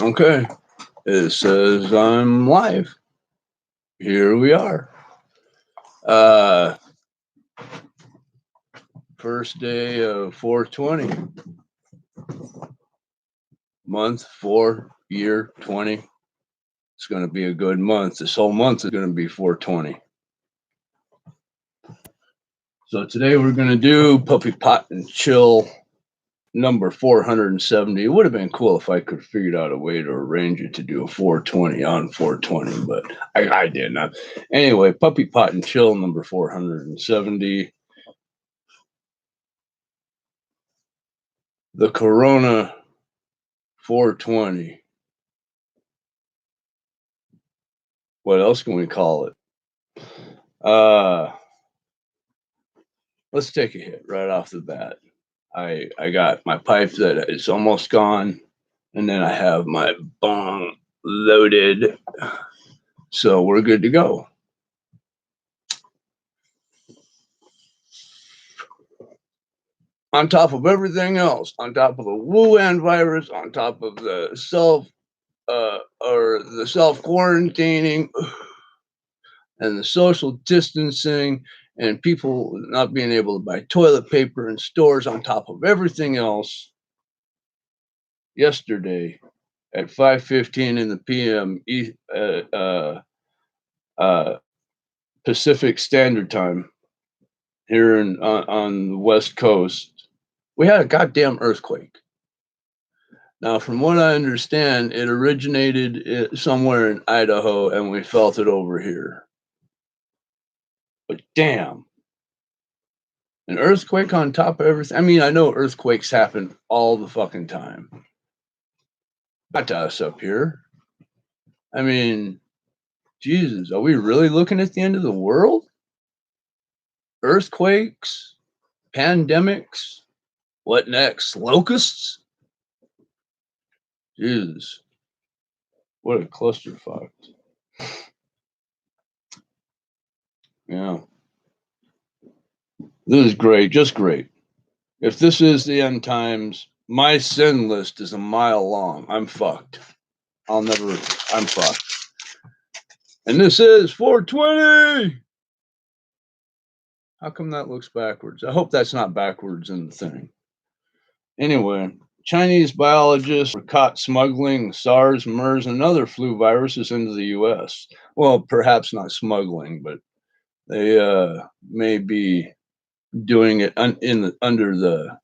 Okay, it says I'm live. Here we are. Uh, first day of 420, month 4, year 20. It's going to be a good month. This whole month is going to be 420. So today we're going to do Puppy Pot and Chill number 470. It would have been cool if I could figure out a way to arrange it to do a 420 on 420, but I did not. Anyway, Puppy Pot and Chill number 470. The Corona 420. What else can we call it? Let's take a hit right off the bat. I got my pipe that is almost gone, and then I have my bong loaded, so we're good to go. On top of everything else, on top of the Wuhan virus, on top of the self quarantining and the social distancing and people not being able to buy toilet paper in stores, on top of everything else, yesterday at 5:15 in the p.m. Pacific Standard Time here on the West Coast, we had a goddamn earthquake. Now, from what I understand, it originated somewhere in Idaho, and we felt it over here. But damn, an earthquake on top of everything. I mean, I know earthquakes happen all the fucking time. Not to us up here. I mean, Jesus, are we really looking at the end of the world? Earthquakes, pandemics, what next? Locusts? Jesus, what a clusterfuck. Yeah. This is great, just great. If this is the end times, my sin list is a mile long. I'm fucked. I'm fucked. And this is 420. How come that looks backwards? I hope that's not backwards in the thing. Anyway, Chinese biologists were caught smuggling SARS, MERS, and other flu viruses into the U.S. Well, perhaps not smuggling, but they may be doing it under the,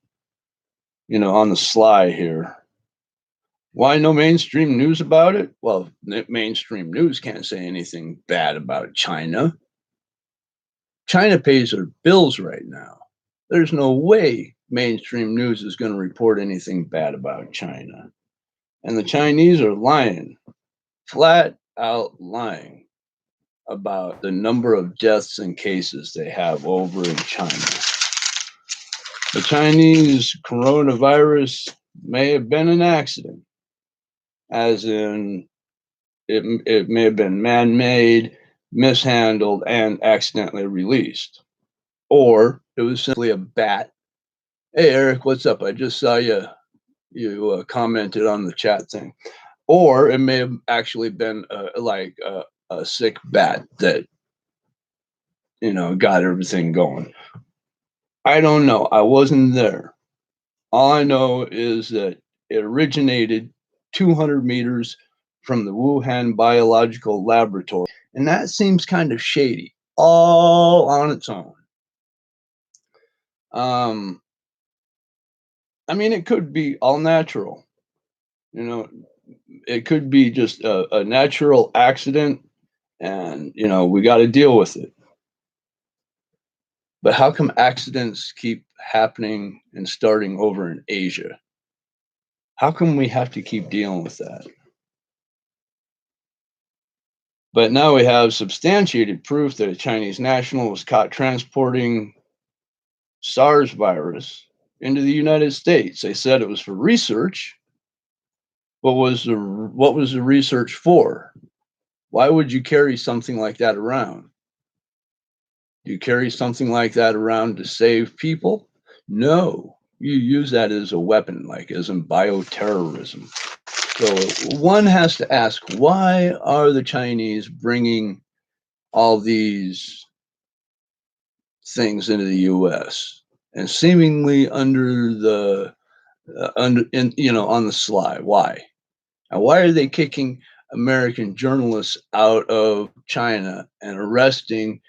on the sly here. Why no mainstream news about it? Well, mainstream news can't say anything bad about China. China pays their bills right now. There's no way mainstream news is going to report anything bad about China. And the Chinese are lying, flat out lying about the number of deaths and cases they have over in China. The Chinese coronavirus may have been an accident, as in it may have been man-made, mishandled, and accidentally released. Or it was simply a bat. Hey, Eric, what's up? I just saw you commented on the chat thing. Or it may have actually been a sick bat that, got everything going. I don't know. I wasn't there. All I know is that it originated 200 meters from the Wuhan Biological Laboratory. And that seems kind of shady, all on its own. I mean, it could be all natural. It could be just a natural accident, and, we got to deal with it. But how come accidents keep happening and starting over in Asia? How come we have to keep dealing with that? But now we have substantiated proof that a Chinese national was caught transporting SARS virus into the United States. They said it was for research. What was the research for? Why would you carry something like that around? Do you carry something like that around to save people? No. You use that as a weapon, like as in bioterrorism. So one has to ask, why are the Chinese bringing all these things into the U.S. and seemingly under the on the sly? Why? And why are they kicking American journalists out of China and arresting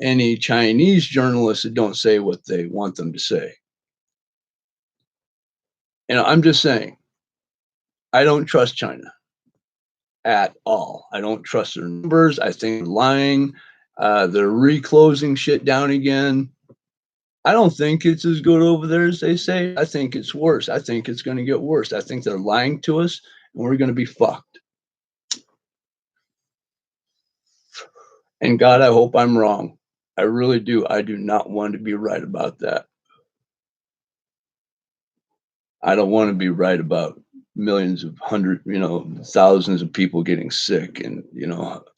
any Chinese journalists that don't say what they want them to say? I'm just saying, I don't trust China at all. I don't trust their numbers. I think they're lying. They're reclosing shit down again. I don't think it's as good over there as they say. I think it's worse. I think it's going to get worse. I think they're lying to us and we're going to be fucked. And God, I hope I'm wrong. I really do. I do not want to be right about that. I don't want to be right about millions of thousands of people getting sick and,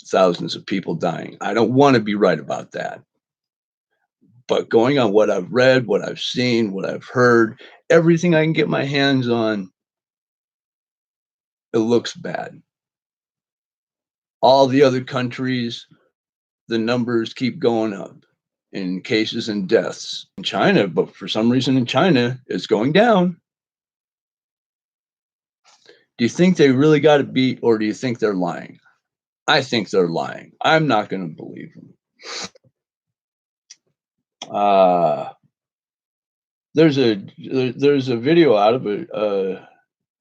thousands of people dying. I don't want to be right about that. But going on what I've read, what I've seen, what I've heard, everything I can get my hands on, it looks bad. All the other countries, the numbers keep going up in cases and deaths in China, but for some reason in China, it's going down. Do you think they really got it beat, or do you think they're lying? I think they're lying. I'm not going to believe them. There's a video out of a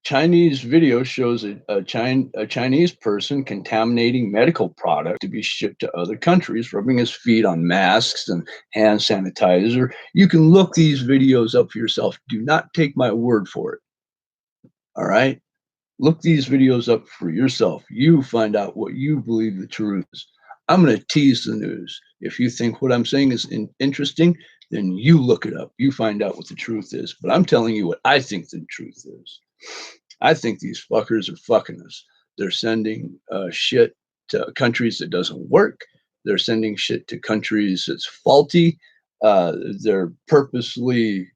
Chinese video shows a Chinese person contaminating medical product to be shipped to other countries, rubbing his feet on masks and hand sanitizer. You can look these videos up for yourself. Do not take my word for it. All right? Look these videos up for yourself. You find out what you believe the truth is. I'm going to tease the news. If you think what I'm saying is interesting, then you look it up. You find out what the truth is. But I'm telling you what I think the truth is. I think these fuckers are fucking us. They're sending shit to countries that doesn't work. They're sending shit to countries that's faulty. They're purposely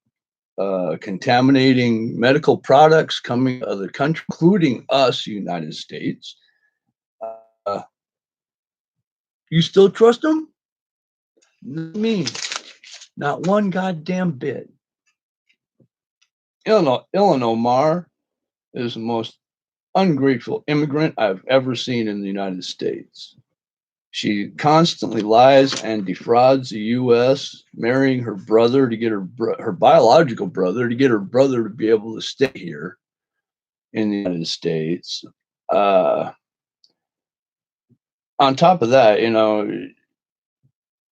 contaminating medical products coming to other countries, including us, United States. You still trust them? Me, not one goddamn bit. Illinois Mar is the most ungrateful immigrant I've ever seen in the United States. She constantly lies and defrauds the U.S., marrying her brother to get her biological brother to get her brother to be able to stay here in the United States. On top of that,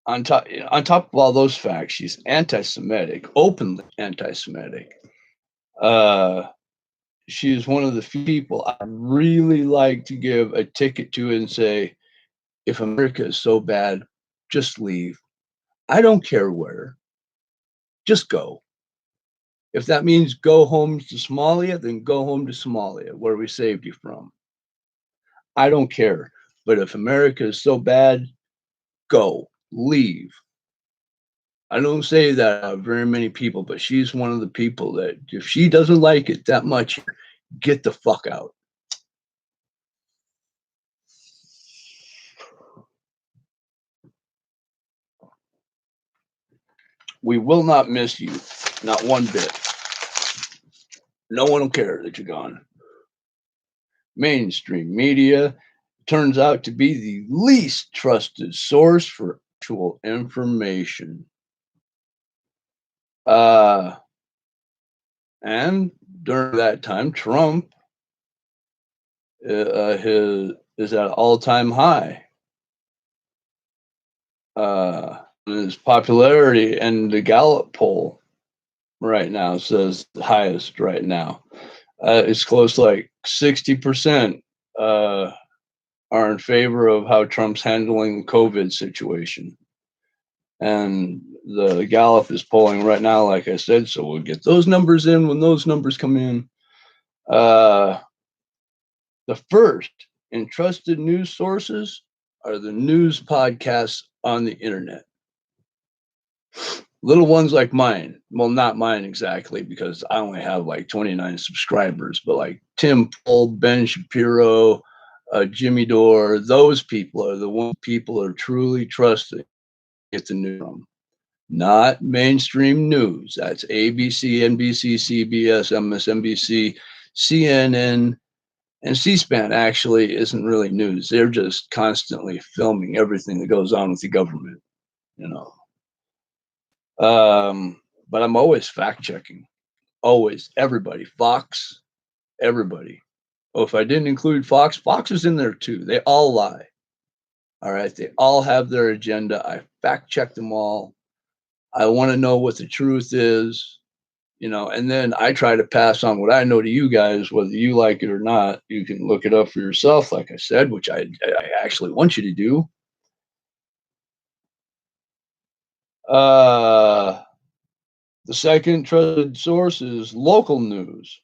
on top of all those facts, she's anti-Semitic, openly anti-Semitic. She's one of the few people I really like to give a ticket to and say, if America is so bad, just leave. I don't care where. Just go. If that means go home to Somalia, then go home to Somalia, where we saved you from. I don't care. But if America is so bad, go. Leave. I don't say that very many people, but she's one of the people that if she doesn't like it that much, get the fuck out. We will not miss you, not one bit. No one will care that you're gone. Mainstream media turns out to be the least trusted source for actual information. And during that time, Trump is at an all-time high. His popularity, and the Gallup poll right now says the highest right now. It's close, like 60% are in favor of how Trump's handling the COVID situation. And the Gallup is polling right now, like I said, so we'll get those numbers in when those numbers come in. The first and trusted news sources are the news podcasts on the internet. Little ones like mine. Well, not mine exactly, because I only have like 29 subscribers, but like Tim Pool, Ben Shapiro, Jimmy Dore, those people are the one people are truly trusting. Get the news from. Not mainstream news. That's ABC, NBC, CBS, MSNBC, CNN, and C-SPAN actually isn't really news. They're just constantly filming everything that goes on with the government, you know. But I'm always fact checking. Always. Everybody. Fox, everybody. Oh, if I didn't include Fox, Fox is in there too. They all lie. All right. They all have their agenda. I fact check them all. I want to know what the truth is, and then I try to pass on what I know to you guys, whether you like it or not. You can look it up for yourself, like I said, which I actually want you to do. The second trusted source is local news.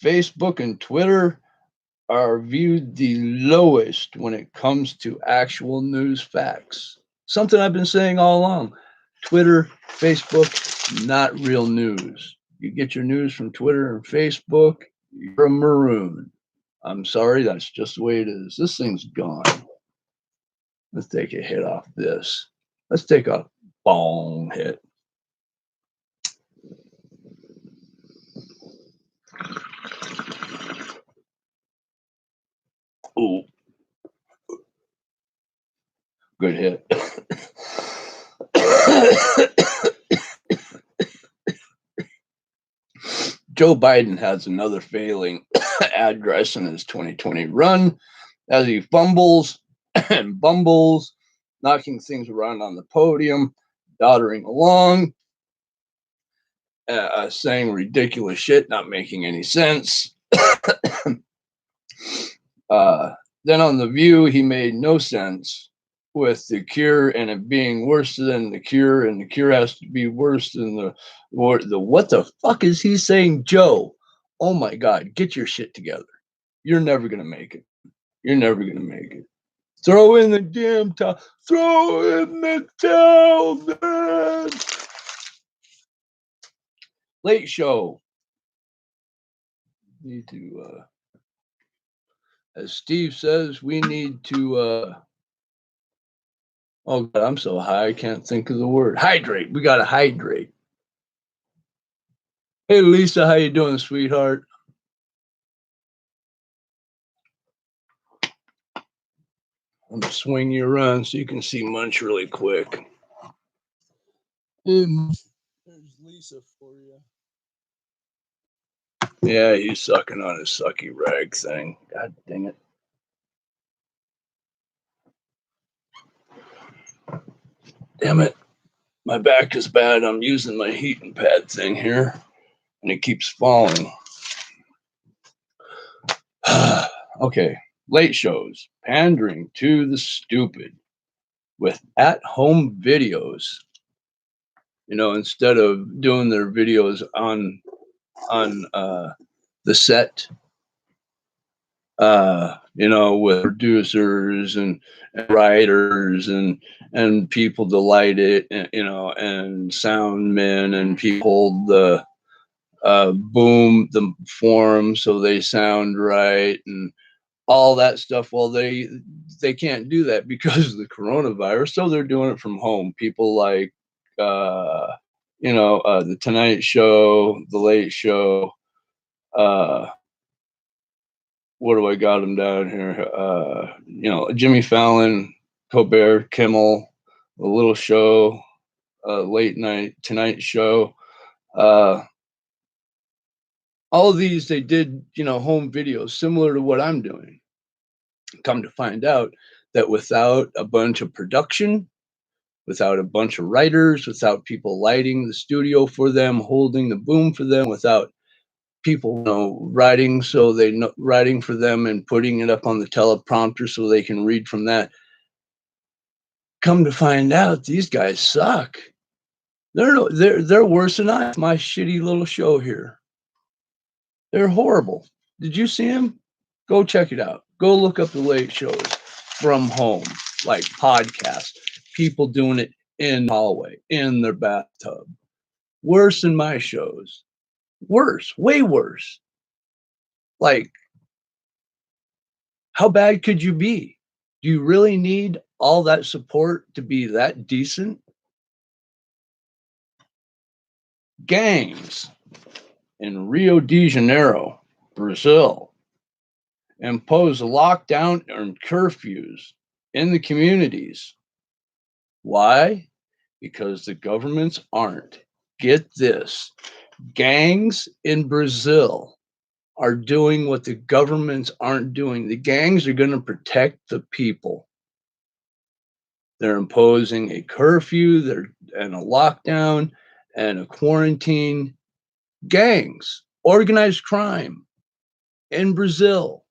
Facebook and Twitter are viewed the lowest when it comes to actual news facts. Something I've been saying all along. Twitter, Facebook, not real news. You get your news from Twitter and Facebook, you're a maroon. I'm sorry, that's just the way it is. This thing's gone. Let's take a hit off this. Let's take a bong hit. Ooh, good hit. Joe Biden has another failing address in his 2020 run as he fumbles and bumbles, knocking things around on the podium, doddering along, saying ridiculous shit, not making any sense. Then on The View, he made no sense with the cure and it being worse than the cure, and the cure has to be worse than the what the fuck is he saying, Joe? Oh my God, get your shit together. You're never gonna make it. You're never gonna make it. Throw in the damn towel. Throw in the towel, man. Late show. Need to, as Steve says, we need to. Oh God, I'm so high I can't think of the word. Hydrate. We gotta hydrate. Hey Lisa, how you doing, sweetheart? I'm gonna swing you around so you can see Munch really quick. There's Lisa for you. Yeah, he's sucking on his sucky rag thing. God dang it. Damn it. My back is bad. I'm using my heating pad thing here, and it keeps falling. Okay. Late shows, pandering to the stupid with at-home videos. Instead of doing their videos on the set, with producers and writers and people to light it, and sound men and people the boom the form so they sound right and all that stuff. Well, they can't do that because of the coronavirus, so they're doing it from home. People like the Tonight Show, the Late Show. What do I got them down here? Jimmy Fallon, Colbert, Kimmel, The Little Show, Late Night, Tonight Show. All of these, they did, home videos similar to what I'm doing. Come to find out that without a bunch of production, without a bunch of writers, without people lighting the studio for them, holding the boom for them, without people writing writing for them and putting it up on the teleprompter so they can read from that. Come to find out, these guys suck. They're worse than my shitty little show here. They're horrible. Did you see them? Go check it out. Go look up the late shows from home, like podcasts, people doing it in the hallway, in their bathtub. Worse than my shows. Worse, way worse. Like, how bad could you be? Do you really need all that support to be that decent? Gangs in Rio de Janeiro, Brazil, impose a lockdown and curfews in the communities. Why? Because the governments aren't. Get this, gangs in Brazil are doing what the governments aren't doing. The gangs are going to protect the people. They're imposing a curfew and a lockdown and a quarantine. Gangs, organized crime in Brazil,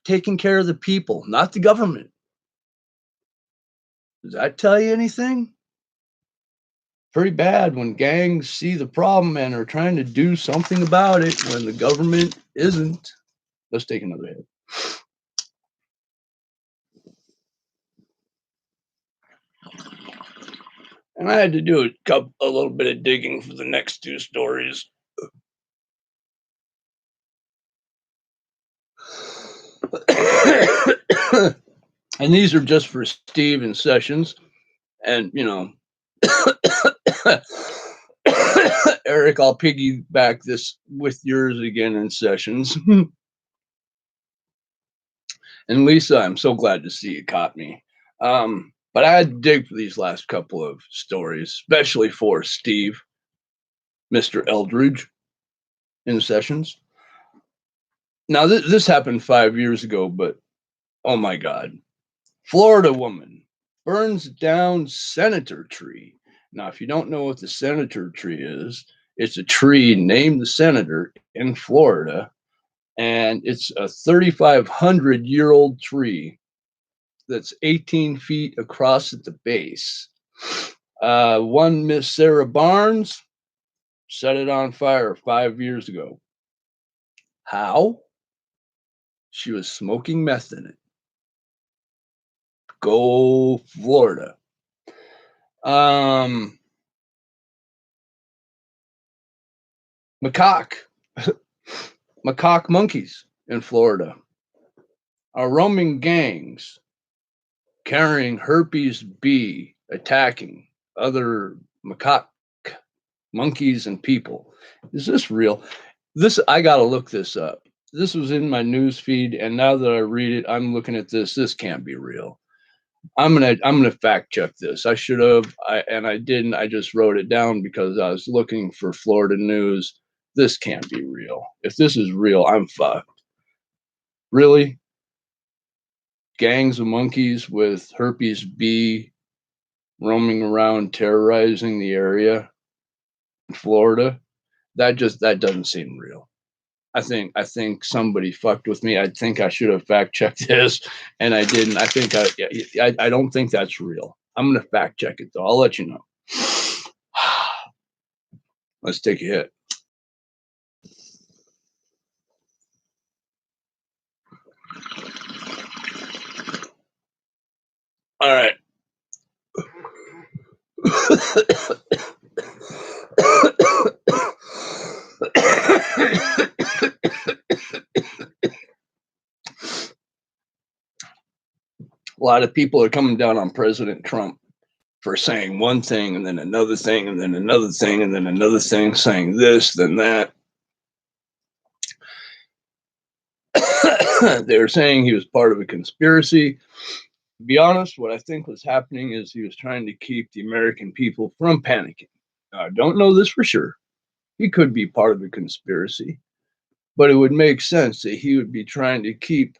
taking care of the people, not the government. Does that tell you anything? Pretty bad when gangs see the problem and are trying to do something about it when the government isn't. Let's take another hit. And I had to do a little bit of digging for the next two stories. And these are just for Steve and Sessions. And, Eric, I'll piggyback this with yours again in Sessions. And Lisa, I'm so glad to see you caught me. But I had to dig for these last couple of stories, especially for Steve, Mr. Eldridge in Sessions. Now, this happened 5 years ago, but oh my God. Florida woman burns down senator tree. Now, if you don't know what the senator tree is, it's a tree named the senator in Florida, and it's a 3,500-year-old tree that's 18 feet across at the base. One Miss Sarah Barnes set it on fire 5 years ago. How? She was smoking meth in it. Go Florida. Macaque monkeys in Florida are roaming gangs carrying herpes B, attacking other macaque monkeys and people. Is this real? I gotta look this up. This was in my news feed, and now that I read it, I'm looking at this. This can't be real. I'm gonna fact check this. I should have, and I didn't. I just wrote it down because I was looking for Florida news. This can't be real. If this is real, I'm fucked. Really? Gangs of monkeys with herpes B roaming around terrorizing the area in Florida? That doesn't seem real. I think somebody fucked with me. I think I should have fact checked this, and I didn't. I don't think that's real. I'm gonna fact check it though. I'll let you know. Let's take a hit. All right. A lot of people are coming down on President Trump for saying one thing and then another thing and then another thing and then another thing, saying this, then that. They were saying he was part of a conspiracy. To be honest, what I think was happening is he was trying to keep the American people from panicking. Now, I don't know this for sure. He could be part of a conspiracy, but it would make sense that he would be trying to keep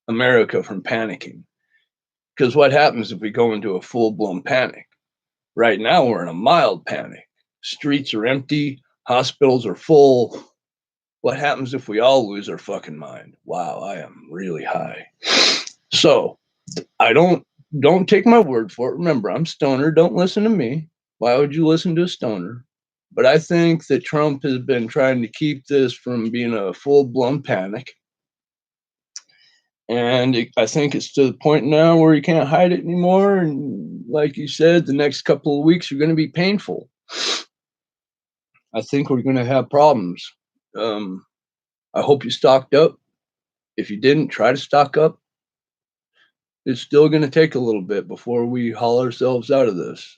America from panicking. Because what happens if we go into a full-blown panic? Right now, we're in a mild panic. Streets are empty, hospitals are full. What happens if we all lose our fucking mind? Wow, I am really high. So, I don't take my word for it. Remember, I'm stoner. Don't listen to me. Why would you listen to a stoner? But I think that Trump has been trying to keep this from being a full-blown panic. And I think it's to the point now where you can't hide it anymore. And like you said, the next couple of weeks are going to be painful. I think we're going to have problems. Um, I hope you stocked up. If you didn't, try to stock up. It's still going to take a little bit before we haul ourselves out of this.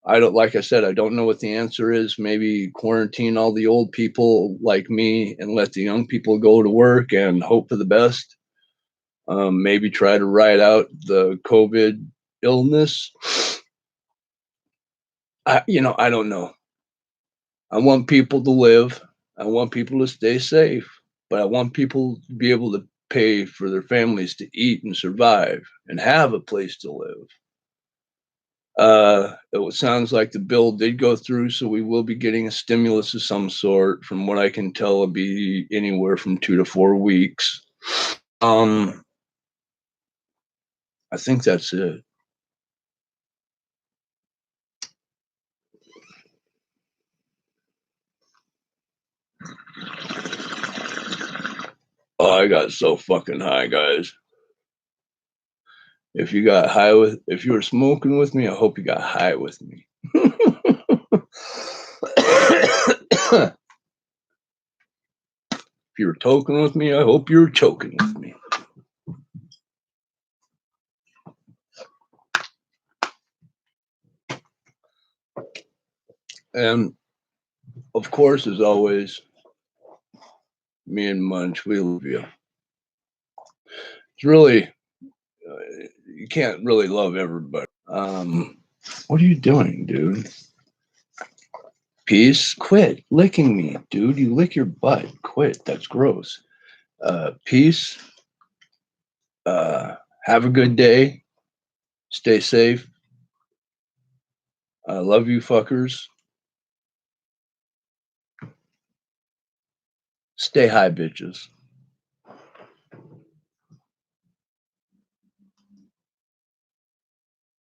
Like I said, I don't know what the answer is. Maybe quarantine all the old people like me and let the young people go to work and hope for the best. Maybe try to ride out the COVID illness. I don't know. I want people to live. I want people to stay safe, but I want people to be able to pay for their families to eat and survive and have a place to live. It sounds like the bill did go through, so we will be getting a stimulus of some sort. From what I can tell, it'll be anywhere from 2 to 4 weeks. Um, I think that's it. Oh, I got so fucking high, guys. If you were smoking with me, I hope you got high with me. If you were toking with me, I hope you were choking with me. And of course, as always, me and Munch, we love you. It's really, you can't really love everybody. What are you doing, dude? Peace. Quit licking me, dude. You lick your butt. Quit. That's gross. Peace. Have a good day. Stay safe. I love you, fuckers. Stay high, bitches.